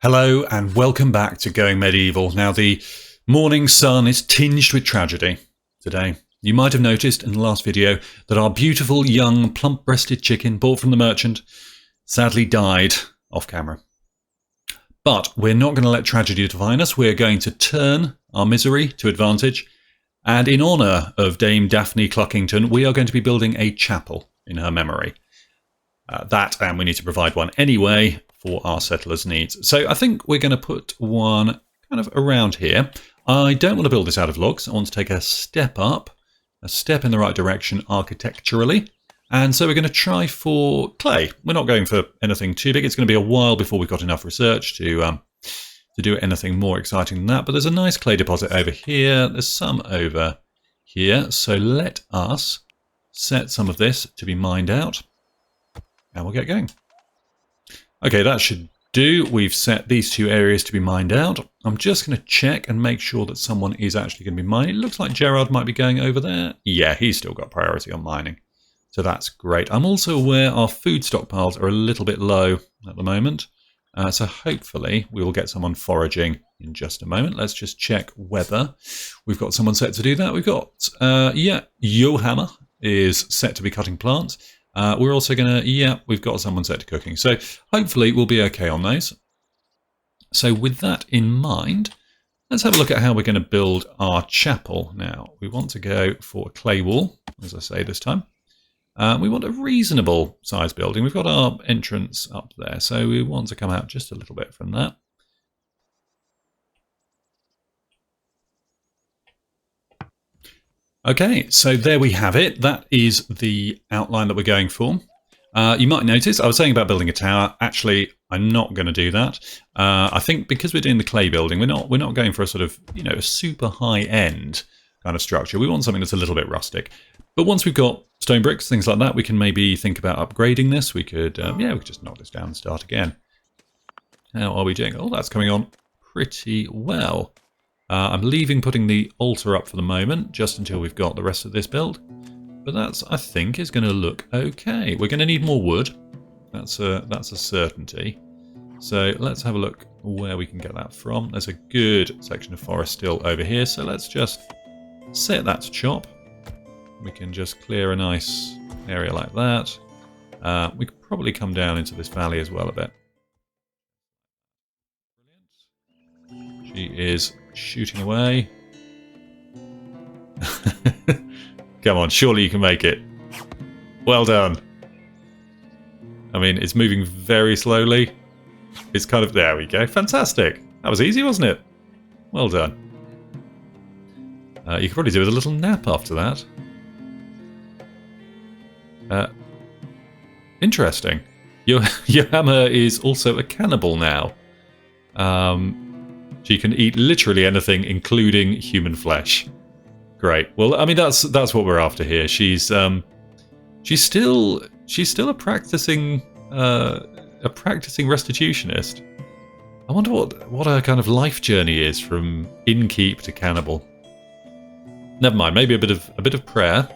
Hello and welcome back to Going Medieval. Now the morning sun is tinged with tragedy today. You might have noticed in the last video that our beautiful young plump-breasted chicken bought from the merchant sadly died off camera. But we're not going to let tragedy define us. We're going to turn our misery to advantage. And in honour of Dame Daphne Cluckington, we are going to be building a chapel in her memory. And we need to provide one anyway for our settlers' needs. So I think we're going to put one kind of around here. I don't want to build this out of logs. I want to take a step up, a step in the right direction architecturally. And so we're going to try for clay. We're not going for anything too big. It's going to be a while before we've got enough research to do anything more exciting than that. But there's a nice clay deposit over here. There's some over here. So let us set some of this to be mined out. And we'll get going. Okay, that should do. We've set these two areas to be mined out. I'm just going to check and make sure that someone is actually going to be mining. It looks like Gerard might be going over there. Yeah, he's still got priority on mining. So that's great. I'm also aware our food stockpiles are a little bit low at the moment. So hopefully we will get someone foraging in just a moment. Let's just check whether we've got someone set to do that. We've got, Johamma is set to be cutting plants. We're also going to, we've got someone set to cooking. So hopefully we'll be okay on those. So with that in mind, let's have a look at how we're going to build our chapel now. We want to go for a clay wall, as I say this time. We want a reasonable size building. We've got our entrance up there, so we want to come out just a little bit from that. Okay, so there we have it. That is the outline that we're going for. You might notice I was saying about building a tower. Actually, I'm not going to do that. I think because we're doing the clay building, we're not going for a sort of a super high end kind of structure. We want something that's a little bit rustic. But once we've got stone bricks, things like that, we can maybe think about upgrading this. We could, we could just knock this down and start again. How are we doing? Oh, that's coming on pretty well. I'm leaving putting the altar up for the moment, just until we've got the rest of this build. But that's, I think, is going to look okay. We're going to need more wood. That's a certainty. So let's have a look where we can get that from. There's a good section of forest still over here, so let's just set that to chop. We can just clear a nice area like that. We could probably come down into this valley as well a bit. She is shooting away. Come on, surely you can make it. Well done. I mean, it's moving very slowly. It's kind of... There we go. Fantastic. That was easy, wasn't it? Well done. You could probably do with a little nap after that. Interesting. Johamma is also a cannibal now. She can eat literally anything, including human flesh. Great. Well, I mean, that's what we're after here. She's still a practicing restitutionist. I wonder what her kind of life journey is from innkeep to cannibal. Never mind. Maybe a bit of prayer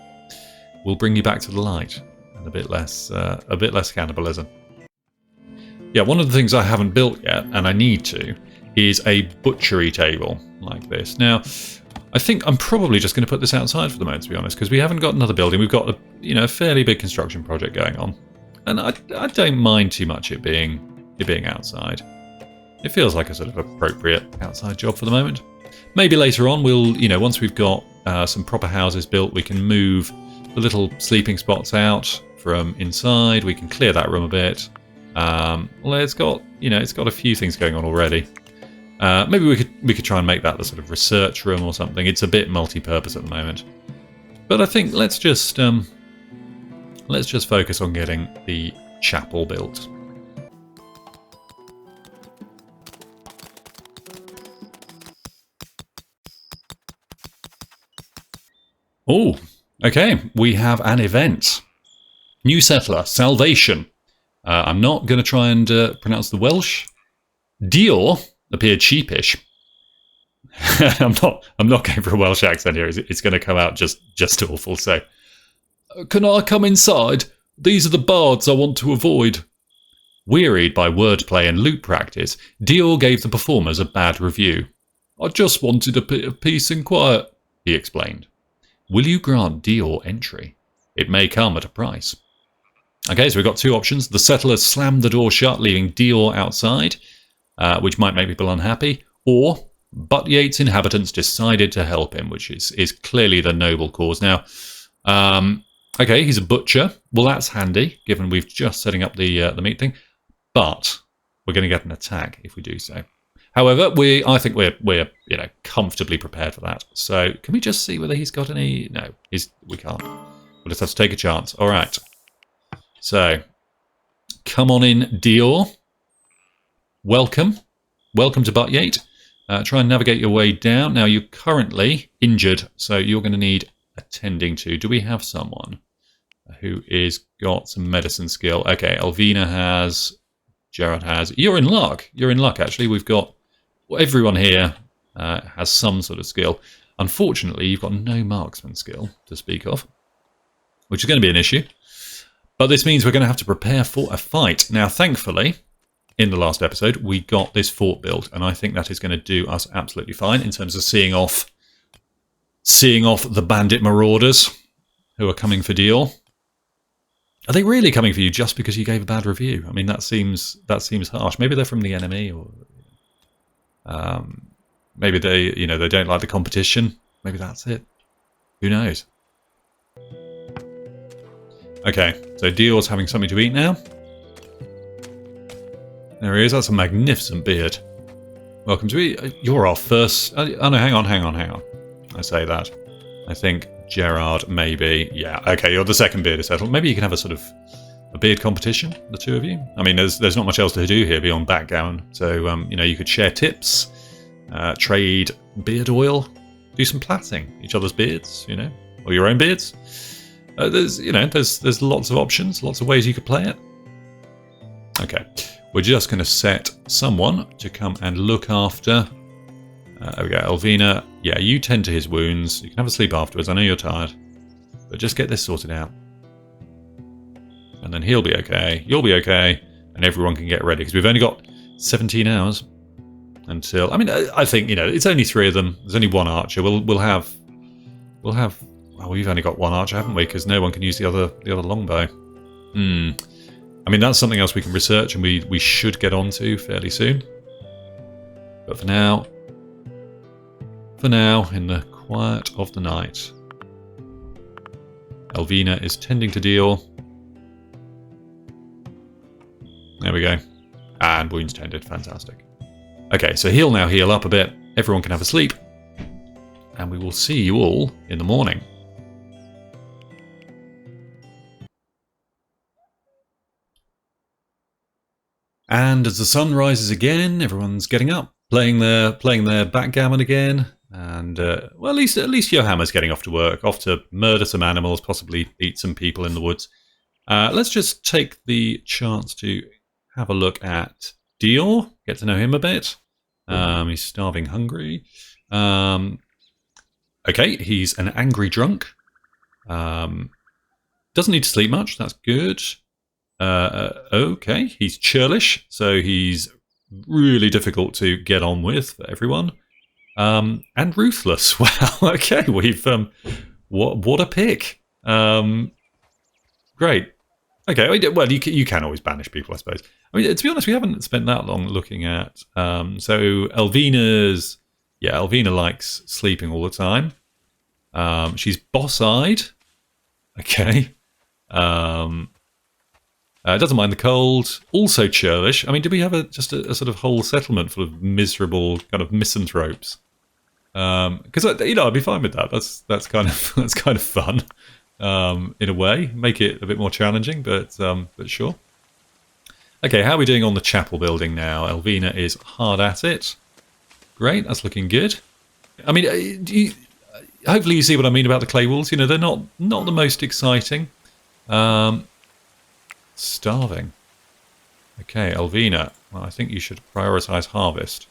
will bring you back to the light, and a bit less cannibalism. Yeah, one of the things I haven't built yet, and I need to, is a butchery table like this. Now, I think I'm probably just going to put this outside for the moment, to be honest, because we haven't got another building. We've got a fairly big construction project going on, and I don't mind too much it being outside. It feels like a sort of appropriate outside job for the moment. Maybe later on we'll, once we've got some proper houses built, we can move the little sleeping spots out from inside. We can clear that room a bit. Well, it's got a few things going on already. Maybe we could try and make that the sort of research room or something. It's a bit multi-purpose at the moment, but I think let's just focus on getting the chapel built. Oh, okay. We have an event. New settler, salvation. I'm not going to try and pronounce the Welsh. Dior appeared sheepish. I'm not going for a Welsh accent here. It's going to come out just awful. So, can I come inside? These are the bards I want to avoid. Wearied by wordplay and loop practice, Dior gave the performers a bad review. "I just wanted a bit of peace and quiet," he explained. Will you grant Dior entry? It may come at a price. Okay, so we've got two options. The settlers slammed the door shut, leaving Dior outside, which might make people unhappy, or Butt Yates' inhabitants decided to help him, which is clearly the noble cause. Now, okay, he's a butcher. Well, that's handy, given we've just setting up the meat thing. But we're going to get an attack if we do so. However, I think we're comfortably prepared for that. So can we just see whether he's got any? No, we can't. We'll just have to take a chance. All right. So come on in, Dior. Welcome to Butt Yate. Try and navigate your way down. Now you're currently injured, so you're going to need attending to. Do we have someone who is got some medicine skill? Okay, Elvina has. Gerard has. You're in luck. You're in luck, actually. We've got... everyone here has some sort of skill. Unfortunately, you've got no marksman skill to speak of, which is going to be an issue. But this means we're going to have to prepare for a fight. Now, thankfully, in the last episode, we got this fort built, and I think that is going to do us absolutely fine in terms of seeing off the bandit marauders who are coming for Dior. Are they really coming for you just because you gave a bad review? I mean, that seems harsh. Maybe they're from the enemy, or maybe they don't like the competition. Maybe that's it. Who knows? Okay, so Dior's having something to eat now. There he is. That's a magnificent beard. Welcome to eat. You're our first. Oh no, hang on. I say that. I think Gerard, maybe. Yeah, okay, you're the second beard to settle. Maybe you can have a sort of a beard competition, the two of you. I mean, there's not much else to do here beyond backgammon. So, you could share tips, trade beard oil, do some plaiting each other's beards, or your own beards. There's lots of options, lots of ways you could play it. Okay, we're just going to set someone to come and look after. There we go, Elvina. Yeah, you tend to his wounds. You can have a sleep afterwards. I know you're tired, but just get this sorted out, and then he'll be okay. You'll be okay, and everyone can get ready because we've only got 17 hours until. I mean, I think it's only 3 of them. There's only 1 archer. We'll have. Well, we've only got 1 archer, haven't we? Because no one can use the other longbow. I mean, that's something else we can research, and we should get onto fairly soon. But for now, in the quiet of the night, Elvina is tending to Dior. There we go. And wounds tended. Fantastic. Okay, so he'll now heal up a bit. Everyone can have a sleep. And we will see you all in the morning. And as the sun rises again, everyone's getting up, playing their backgammon again. And well, at least Johamma's getting off to work, off to murder some animals, possibly eat some people in the woods. Let's just take the chance to have a look at Dior, get to know him a bit. He's starving hungry. Okay, he's an angry drunk. Doesn't need to sleep much, that's good. Okay, he's churlish, so he's really difficult to get on with for everyone. And ruthless. Wow. Okay, we've what a pick. Great. Okay. Well, you can always banish people, I suppose. I mean, to be honest, we haven't spent that long looking at. So Elvina likes sleeping all the time. She's boss-eyed. Okay. Doesn't mind the cold. Also churlish. I mean, do we have just a sort of whole settlement full of miserable kind of misanthropes? Because I'd be fine with that. That's kind of fun, in a way. Make it a bit more challenging, but sure. Okay, how are we doing on the chapel building now? Elvina is hard at it. Great, that's looking good. I mean, hopefully you see what I mean about the clay walls. They're not the most exciting. Starving. Okay, Elvina. Well, I think you should prioritise harvest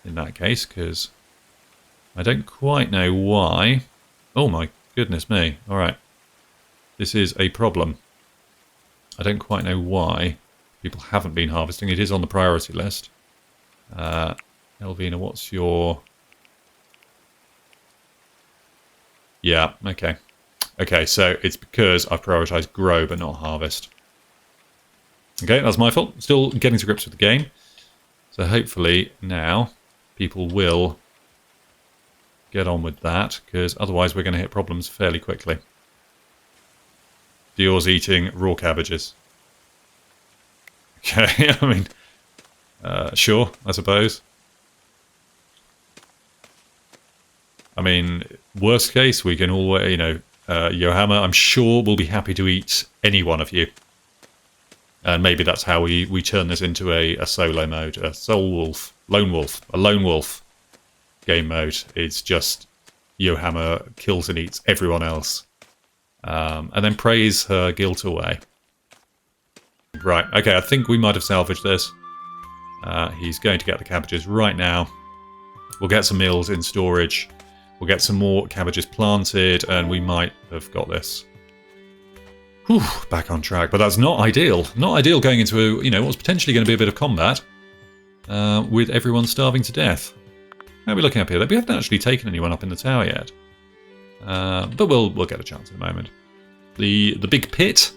in that case, because I don't quite know why. Oh my goodness me. All right. This is a problem. I don't quite know why people haven't been harvesting. It is on the priority list. Elvina, what's your... Yeah, okay. Okay, so it's because I've prioritised grow but not harvest. Okay, that's my fault. Still getting to grips with the game. So hopefully now people will get on with that, because otherwise we're going to hit problems fairly quickly. Dior's eating raw cabbages. Okay, I mean, sure, I suppose. I mean, worst case, we can always, you know, Johamma, I'm sure, will be happy to eat any one of you. And maybe that's how we turn this into a solo mode, a lone wolf game mode. It's just Johamma kills and eats everyone else. And then prays her guilt away. Right, okay, I think we might have salvaged this. He's going to get the cabbages right now. We'll get some meals in storage. We'll get some more cabbages planted, and we might have got this. Whew, back on track, but that's not ideal. Not ideal going into, you know, what's potentially going to be a bit of combat with everyone starving to death. How are we looking up here? We haven't actually taken anyone up in the tower yet, but we'll get a chance in a moment. The big pit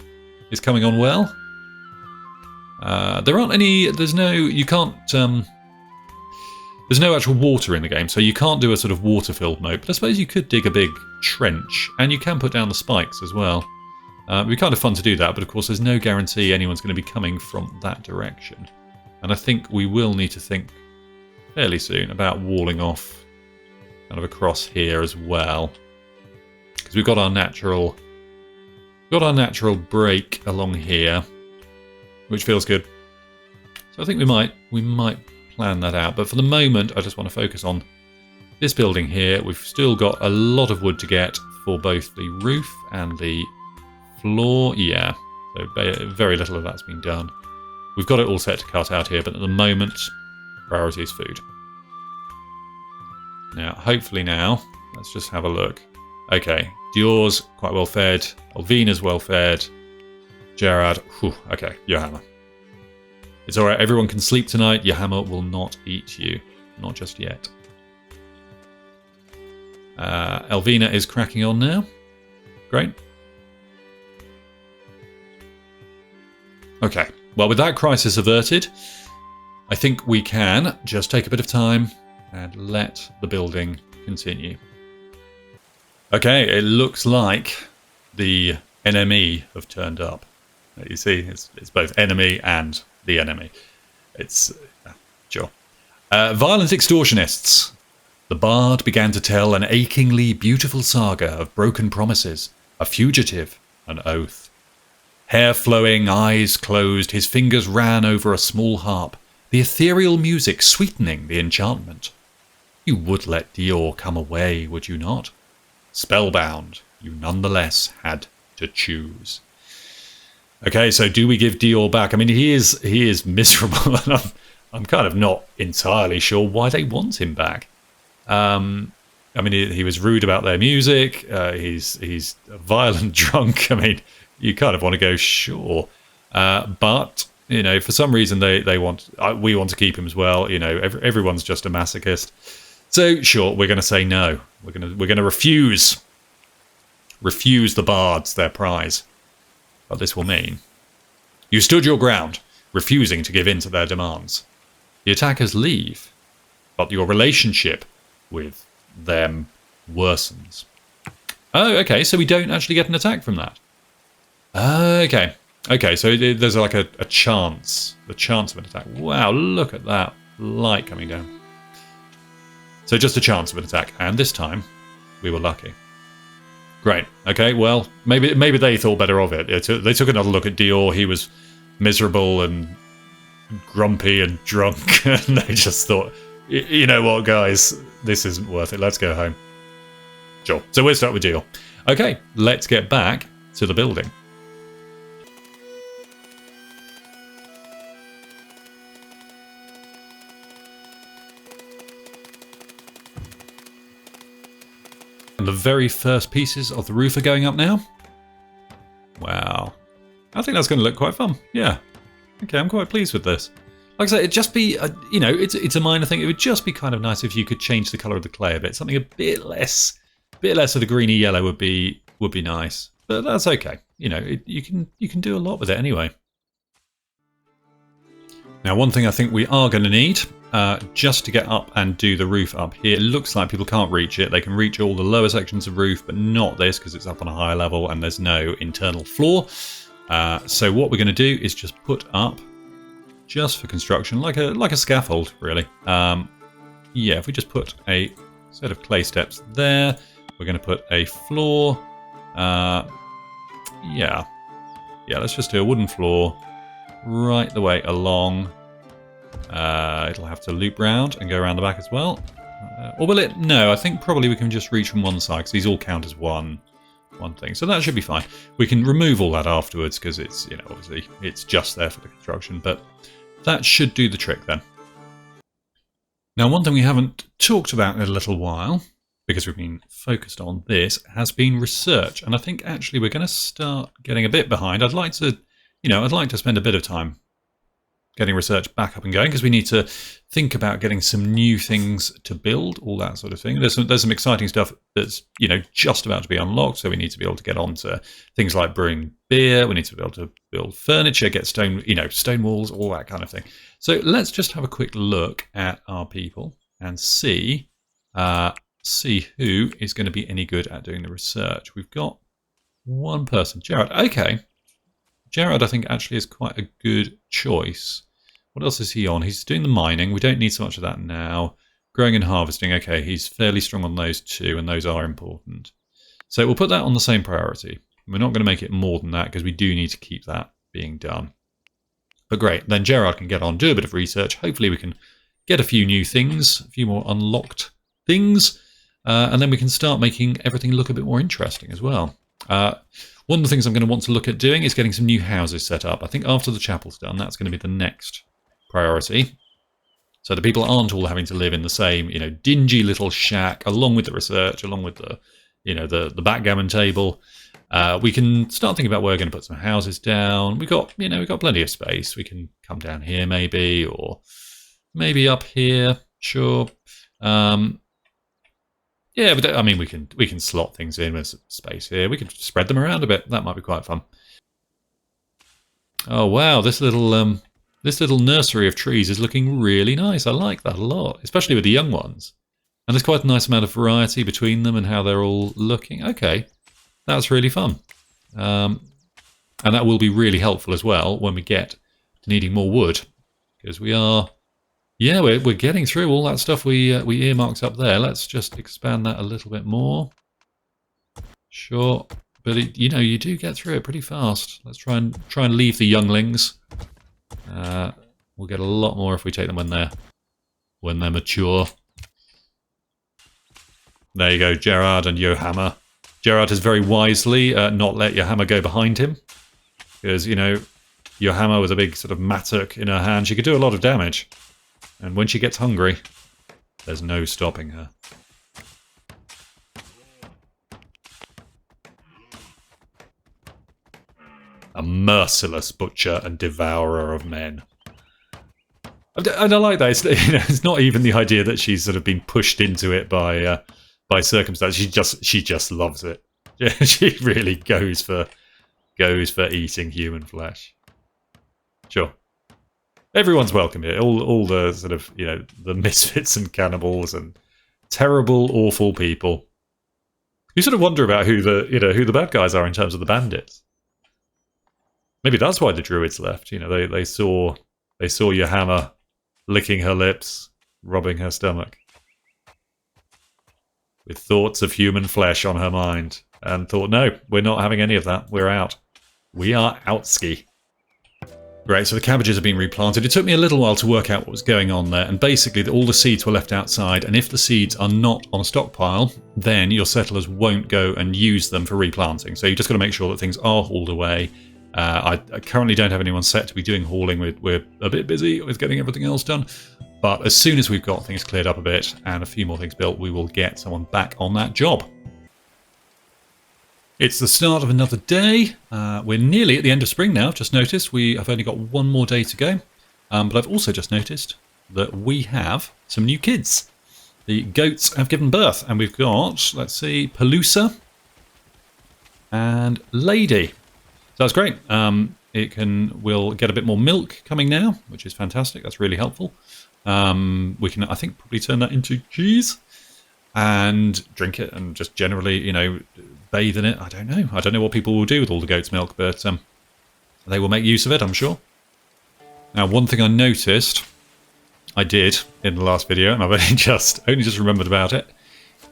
is coming on well. There aren't any. There's no. You can't. There's no actual water in the game, so you can't do a sort of water-filled mode. But I suppose you could dig a big trench, and you can put down the spikes as well. It'd be kind of fun to do that, but of course there's no guarantee anyone's going to be coming from that direction. And I think we will need to think fairly soon about walling off kind of across here as well. Because we've got our natural break along here, which feels good. So I think we might plan that out. But for the moment, I just want to focus on this building here. We've still got a lot of wood to get for both the roof and the floor. Yeah, so very little of that's been done. We've got it all set to cut out here, but at the moment, priority is food. Now, hopefully now, let's just have a look. Okay, Dior's quite well fed. Elvina's well fed. Gerard, whew, okay, Johamma. It's alright, everyone can sleep tonight. Johamma will not eat you. Not just yet. Elvina is cracking on now. Great. Okay, well, with that crisis averted, I think we can just take a bit of time and let the building continue. Okay, it looks like the enemy have turned up. You see, it's both enemy and the enemy. It's sure. Violent extortionists. The bard began to tell an achingly beautiful saga of broken promises, a fugitive, an oath. Hair flowing, eyes closed, his fingers ran over a small harp, the ethereal music sweetening the enchantment. You would let Dior come away, would you not? Spellbound, you nonetheless had to choose. Okay, so do we give Dior back? I mean, he is miserable, and I'm kind of not entirely sure why they want him back. I mean, he was rude about their music. He's a violent drunk. I mean, you kind of want to go, sure, but you know, for some reason we want to keep him as well. You know, everyone's just a masochist. So sure, we're going to say no. We're going to refuse the bards their prize. But this will mean you stood your ground, refusing to give in to their demands. The attackers leave, but your relationship with them worsens. Oh, okay, so we don't actually get an attack from that. Okay, so there's like a chance, the chance of an attack. Wow, look at that light coming down. So just a chance of an attack, and this time we were lucky. Great. Okay. Well, maybe they thought better of it. They took another look at Dior. He was miserable and grumpy and drunk, and they just thought, you know what, guys, this isn't worth it. Let's go home. Sure. So we'll start with Dior. Okay. Let's get back to the building. And the very first pieces of the roof are going up now. Wow. I think that's going to look quite fun. Yeah. Okay, I'm quite pleased with this. Like I say, it'd just be, you know, it's a minor thing. It would just be kind of nice if you could change the colour of the clay a bit. Something a bit less of the greeny yellow would be nice. But that's okay. You know, you can do a lot with it anyway. Now, one thing I think we are going to need, just to get up and do the roof up here, it looks like people can't reach it. They can reach all the lower sections of roof, but not this because it's up on a higher level and there's no internal floor. So what we're going to do is just put up, just for construction, like a scaffold, really. Yeah, if we just put a set of clay steps there, we're going to put a floor. Yeah, let's just do a wooden floor right the way along. It'll have to loop round and go around the back as well. Or will it? No, I think probably we can just reach from one side because these all count as one thing. So that should be fine. We can remove all that afterwards because it's, you know, obviously it's just there for the construction, but that should do the trick then. Now, one thing we haven't talked about in a little while, because we've been focused on this, has been research. And I think actually we're going to start getting a bit behind. I'd like to spend a bit of time getting research back up and going because we need to think about getting some new things to build, all that sort of thing. There's some exciting stuff that's, you know, just about to be unlocked. So we need to be able to get on to things like brewing beer. We need to be able to build furniture, get stone walls, all that kind of thing. So let's just have a quick look at our people and see who is going to be any good at doing the research. We've got one person, Jared. Okay. Jared, I think, actually is quite a good choice. What else is he on? He's doing the mining. We don't need so much of that now. Growing and harvesting. Okay, he's fairly strong on those two, and those are important. So we'll put that on the same priority. We're not going to make it more than that because we do need to keep that being done. But great. Then Gerard can get on, do a bit of research. Hopefully we can get a few new things, a few more unlocked things, and then we can start making everything look a bit more interesting as well. One of the things I'm going to want to look at doing is getting some new houses set up. I think after the chapel's done, that's going to be the next priority. So the people aren't all having to live in the same, you know, dingy little shack, along with the research, along with the, you know, the backgammon table. We can start thinking about where we're going to put some houses down. We've got plenty of space. We can come down here maybe, or maybe up here. Sure. Yeah, but I mean, we can slot things in with space here. We can spread them around a bit. That might be quite fun. Oh wow, this little nursery of trees is looking really nice. I like that a lot, especially with the young ones. And there's quite a nice amount of variety between them and how they're all looking. Okay, that's really fun. And that will be really helpful as well when we get to needing more wood, because we are. Yeah, we're getting through all that stuff we earmarked up there. Let's just expand that a little bit more. Sure, but you do get through it pretty fast. Let's try and leave the younglings. We'll get a lot more if we take them when they're mature. There you go, Gerard and Johamma. Gerard has very wisely not let Johamma go behind him, because Johamma with a big sort of mattock in her hand, she could do a lot of damage. And when she gets hungry, there's no stopping her. A merciless butcher and devourer of men. And I like that. It's not even the idea that she's sort of been pushed into it by circumstance. She just loves it. She really goes for eating human flesh. Sure. Everyone's welcome here. All the sort of, the misfits and cannibals and terrible, awful people. You sort of wonder about who the bad guys are in terms of the bandits. Maybe that's why the druids left. They saw Johamma licking her lips, rubbing her stomach, with thoughts of human flesh on her mind, and thought, no, we're not having any of that. We're out. We are outski. Right, so the cabbages have been replanted. It took me a little while to work out what was going on there, and basically all the seeds were left outside, and if the seeds are not on a stockpile, then your settlers won't go and use them for replanting. So you just got to make sure that things are hauled away. I currently don't have anyone set to be doing hauling. We're a bit busy with getting everything else done, but as soon as we've got things cleared up a bit and a few more things built, we will get someone back on that job. It's the start of another day. We're nearly at the end of spring now. I've just noticed I've only got one more day to go. But I've also just noticed that we have some new kids. The goats have given birth, and we've got, let's see, Paloosa and Lady. So that's great. We'll get a bit more milk coming now, which is fantastic. That's really helpful. We can, I think, probably turn that into cheese and drink it, and just generally, bathe in it. I don't know. I don't know what people will do with all the goat's milk, but they will make use of it, I'm sure. Now, one thing I noticed I did in the last video, and I've only just remembered about it,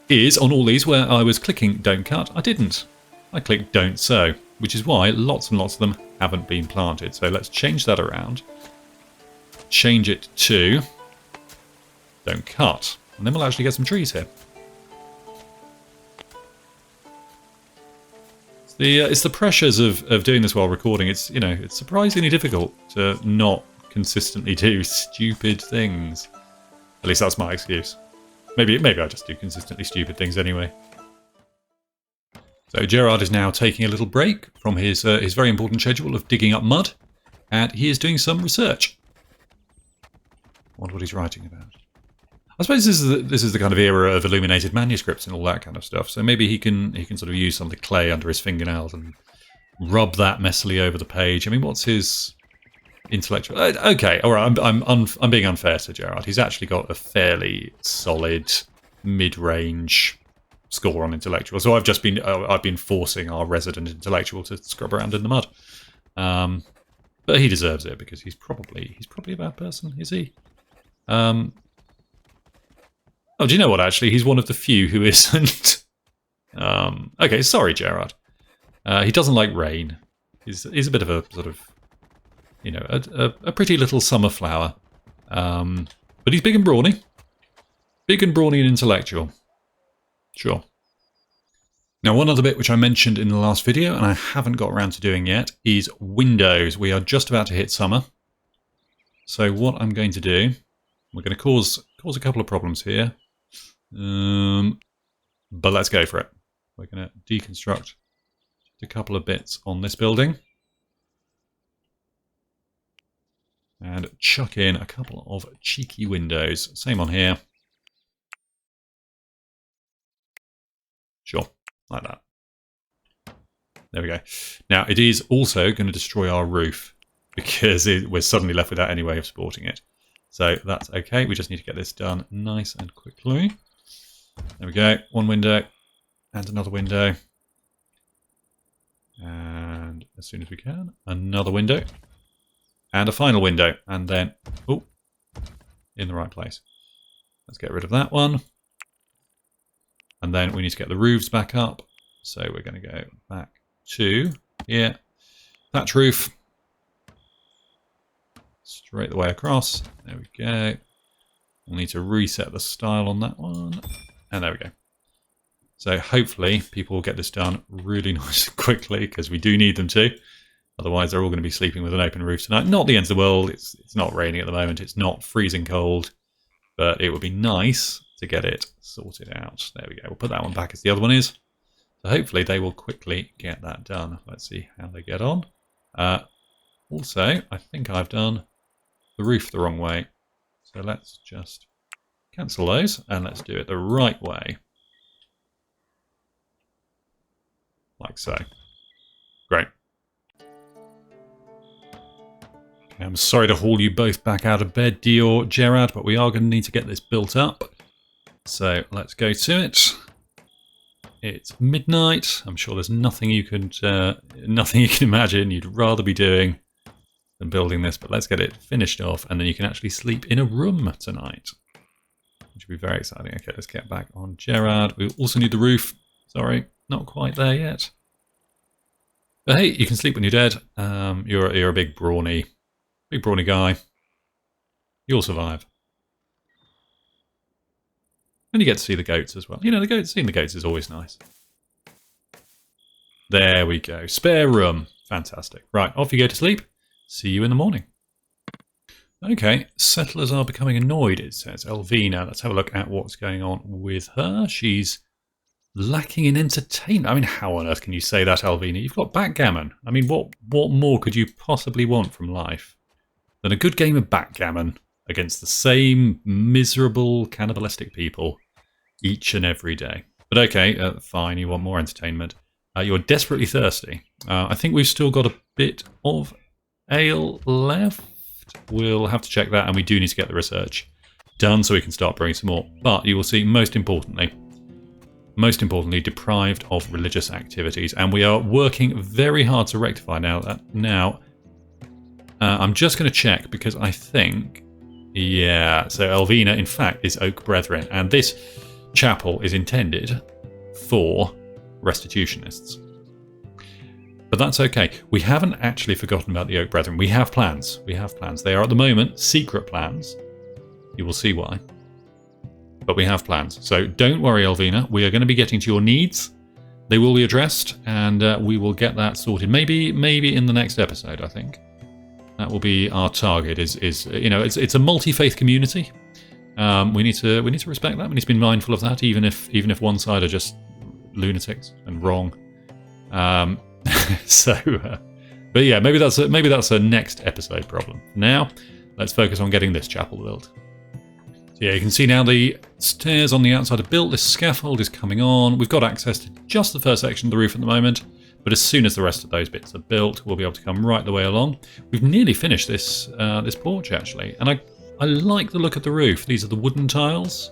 is on all these where I was clicking don't cut, I didn't. I clicked don't sow, which is why lots and lots of them haven't been planted. So let's change that around. Change it to don't cut, and then we'll actually get some trees here. It's the pressures of doing this while recording. It's surprisingly difficult to not consistently do stupid things. At least that's my excuse. Maybe I just do consistently stupid things anyway. So Gerard is now taking a little break from his very important schedule of digging up mud, and he is doing some research. I wonder what he's writing about. I suppose this is the kind of era of illuminated manuscripts and all that kind of stuff. So maybe he can sort of use some of the clay under his fingernails and rub that messily over the page. I mean, what's his intellectual? Okay, all right. I'm being unfair to Gerard. He's actually got a fairly solid mid-range score on intellectual. So I've been forcing our resident intellectual to scrub around in the mud. But he deserves it because he's probably a bad person, is he? Oh, do you know what, actually? He's one of the few who isn't. Okay, sorry, Gerard. He doesn't like rain. He's a bit of a sort of, a pretty little summer flower. But he's big and brawny. Big and brawny and intellectual. Sure. Now, one other bit which I mentioned in the last video, and I haven't got around to doing yet, is windows. We are just about to hit summer. So what I'm going to do, we're going to cause a couple of problems here. But let's go for it. We're going to deconstruct a couple of bits on this building and chuck in a couple of cheeky windows. Same on here. Sure, like that. There we go. Now, it is also going to destroy our roof because we're suddenly left without any way of supporting it. So that's okay. We just need to get this done nice and quickly. There we go. One window and another window. And as soon as we can, another window. And a final window. And then, oh, in the right place. Let's get rid of that one. And then we need to get the roofs back up. So we're going to go back to here. Thatch roof. Straight the way across. There we go. We'll need to reset the style on that one. And there we go. So hopefully people will get this done really nice and quickly because we do need them to. Otherwise they're all going to be sleeping with an open roof tonight. Not the end of the world. It's not raining at the moment. It's not freezing cold. But it would be nice to get it sorted out. There we go. We'll put that one back as the other one is. So hopefully they will quickly get that done. Let's see how they get on. Also, I think I've done the roof the wrong way. So let's just cancel those and let's do it the right way. Like so. Great. I'm sorry to haul you both back out of bed, Dior, Gerard, but we are going to need to get this built up. So let's go to it. It's midnight. I'm sure there's nothing you can imagine you'd rather be doing than building this, but let's get it finished off, and then you can actually sleep in a room tonight, which would be very exciting. Okay, let's get back on Gerard. We also need the roof. Sorry, not quite there yet. But hey, you can sleep when you're dead. You're a big brawny guy. You'll survive. And you get to see the goats as well. Seeing the goats is always nice. There we go. Spare room. Fantastic. Right, off you go to sleep. See you in the morning. Okay, settlers are becoming annoyed, it says. Elvina, let's have a look at what's going on with her. She's Lacking in entertainment. I mean, how on earth can you say that, Alvina? You've got backgammon. I mean, what more could you possibly want from life than a good game of backgammon against the same miserable, cannibalistic people each and every day? But okay, fine, you want more entertainment. You're desperately thirsty. I think we've still got a bit of ale left. We'll have to check that, and we do need to get the research done so we can start brewing some more. But you will see, most importantly, deprived of religious activities, and we are working very hard to rectify now. I'm just going to check because I think, yeah, so Elvina, in fact, is Oak Brethren, and this chapel is intended for restitutionists. But that's okay. We haven't actually forgotten about the Oak Brethren. We have plans. They are at the moment secret plans. You will see why. But we have plans. So don't worry, Elvina. We are going to be getting to your needs. They will be addressed, and we will get that sorted. Maybe in the next episode, I think. That will be our target. It's a multi-faith community. We need to respect that. We need to be mindful of that, even if one side are just lunatics and wrong. But yeah, maybe that's a next episode problem. Now, let's focus on getting this chapel built. So yeah, you can see now the stairs on the outside are built. This scaffold is coming on. We've got access to just the first section of the roof at the moment, but as soon as the rest of those bits are built, we'll be able to come right the way along. We've nearly finished this porch actually, and I like the look of the roof. These are the wooden tiles.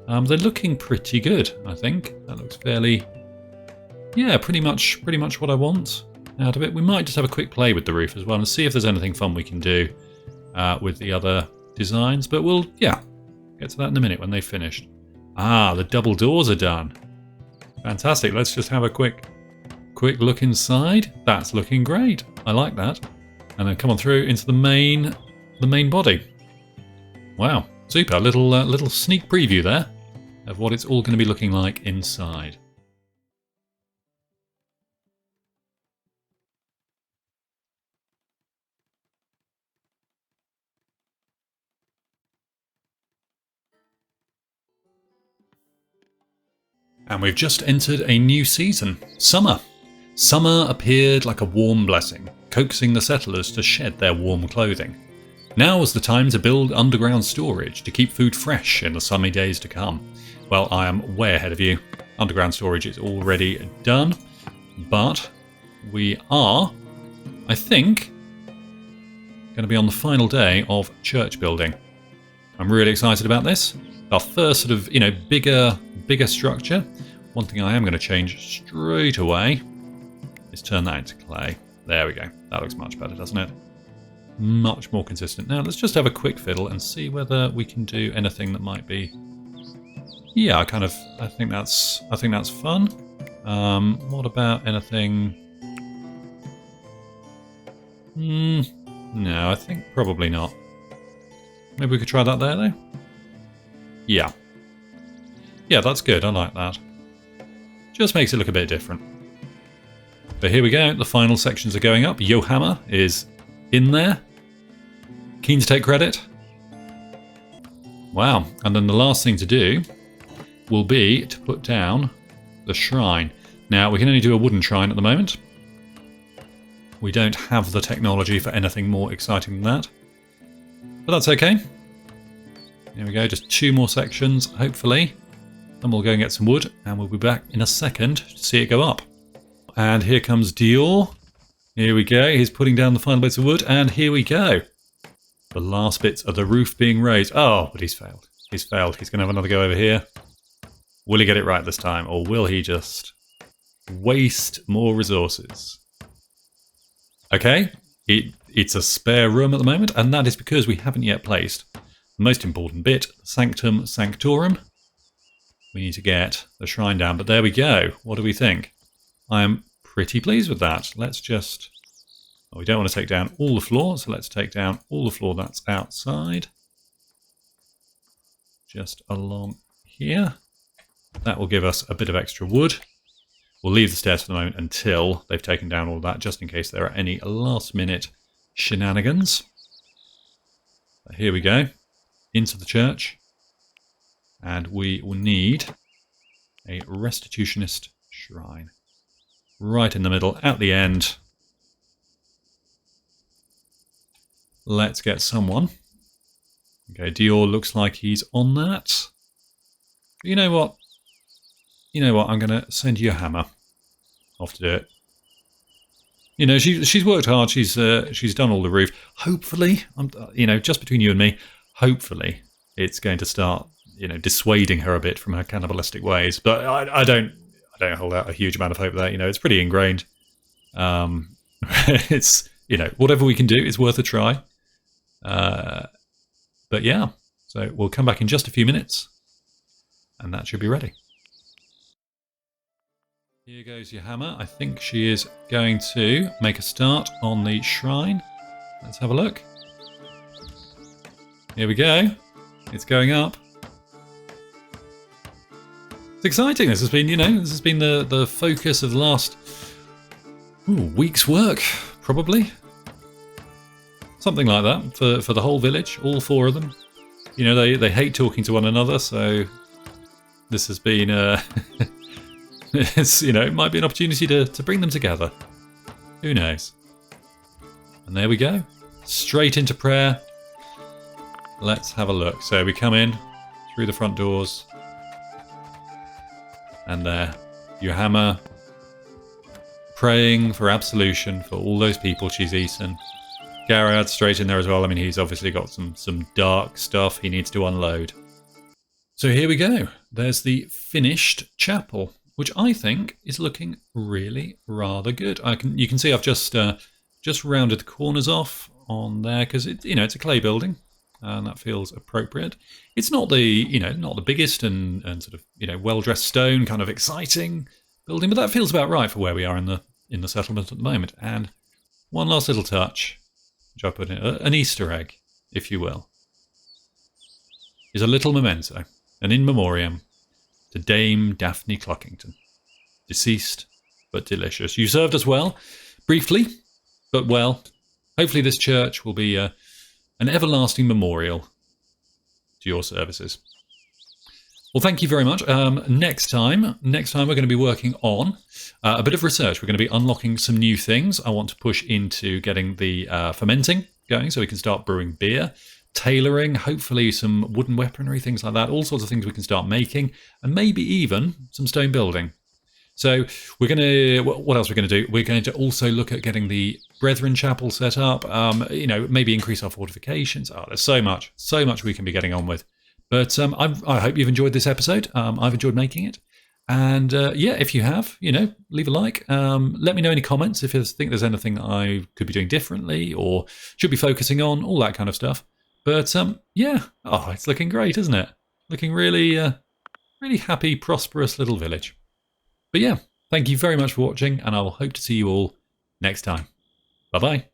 They're looking pretty good, I think. That looks fairly, yeah, pretty much what I want out of it. We might just have a quick play with the roof as well and see if there's anything fun we can do with the other designs. But we'll, yeah, get to that in a minute when they've finished. Ah, the double doors are done. Fantastic. Let's just have a quick look inside. That's looking great. I like that. And then come on through into the main body. Wow, super. Little sneak preview there of what it's all going to be looking like inside. And we've just entered a new season, summer. Summer appeared like a warm blessing, coaxing the settlers to shed their warm clothing. Now was the time to build underground storage to keep food fresh in the sunny days to come. Well, I am way ahead of you. Underground storage is already done, but we are, I think, going to be on the final day of church building. I'm really excited about this. Our first sort of, bigger structure. One thing I am going to change straight away is turn that into clay. There we go. That looks much better, doesn't it? Much more consistent. Now let's just have a quick fiddle and see whether we can do anything that might be. Yeah, I think that's fun. What about anything? No, I think probably not. Maybe we could try that there though. Yeah. Yeah, that's good. I like that. Just makes it look a bit different. But here we go. The final sections are going up. Johamma is in there. Keen to take credit. Wow. And then the last thing to do will be to put down the shrine. Now, we can only do a wooden shrine at the moment. We don't have the technology for anything more exciting than that. But that's okay. Here we go. Just 2 more sections, hopefully. Then we'll go and get some wood, and we'll be back in a second to see it go up. And here comes Dior. Here we go. He's putting down the final bits of wood, and here we go. The last bits of the roof being raised. Oh, but he's failed. He's failed. He's going to have another go over here. Will he get it right this time, or will he just waste more resources? Okay, it's a spare room at the moment, and that is because we haven't yet placed the most important bit, Sanctum Sanctorum. We need to get the shrine down, but there we go. What do we think? I am pretty pleased with that. Let's just... Well, we don't want to take down all the floor, so let's take down all the floor that's outside. Just along here. That will give us a bit of extra wood. We'll leave the stairs for the moment until they've taken down all that, just in case there are any last-minute shenanigans. So here we go. Into the church. And we will need a restitutionist shrine. Right in the middle, at the end. Let's get someone. Okay, Dior looks like he's on that. You know what? You know what? I'm going to send Johamma off to do it. You know, she's worked hard. She's done all the roof. Hopefully, you know, just between you and me, hopefully it's going to start, you know, dissuading her a bit from her cannibalistic ways. But I don't hold out a huge amount of hope there. You know, it's pretty ingrained. It's, you know, whatever we can do is worth a try. But yeah, so we'll come back in just a few minutes, and that should be ready. Here goes Johamma. I think she is going to make a start on the shrine. Let's have a look. Here we go. It's going up. It's exciting. This has been, you know, this has been the focus of the last week's work, probably. Something like that for the whole village, all 4 of them. You know, they hate talking to one another, so this has been... It's, you know, it might be an opportunity to bring them together. Who knows? And there we go. Straight into prayer. Let's have a look. So we come in through the front doors. And there, Johamma praying for absolution for all those people she's eaten. Garrett straight in there as well. I mean, he's obviously got some dark stuff he needs to unload. So here we go. There's the finished chapel, which I think is looking really rather good. You can see I've just rounded the corners off on there because it's a clay building, and that feels appropriate. It's not the biggest and sort of well dressed stone kind of exciting building, but that feels about right for where we are in the settlement at the moment. And one last little touch, which I put in an Easter egg, if you will, is a little memento, an in memoriam to Dame Daphne Cluckington. Deceased, but delicious. You served us well, briefly, but well. Hopefully this church will be an everlasting memorial to your services. Well, thank you very much. Next time we're going to be working on a bit of research. We're going to be unlocking some new things. I want to push into getting the fermenting going so we can start brewing beer. Tailoring, hopefully some wooden weaponry, things like that, all sorts of things we can start making, and maybe even some stone building. So we're going to, what else we're going to do? We're going to also look at getting the Brethren Chapel set up, maybe increase our fortifications. There's so much we can be getting on with. But I hope you've enjoyed this episode. I've enjoyed making it. And if you have, leave a like. Let me know any comments if you think there's anything I could be doing differently or should be focusing on, all that kind of stuff. But it's looking great, isn't it? Looking really, really happy, prosperous little village. But yeah, thank you very much for watching, and I will hope to see you all next time. Bye-bye.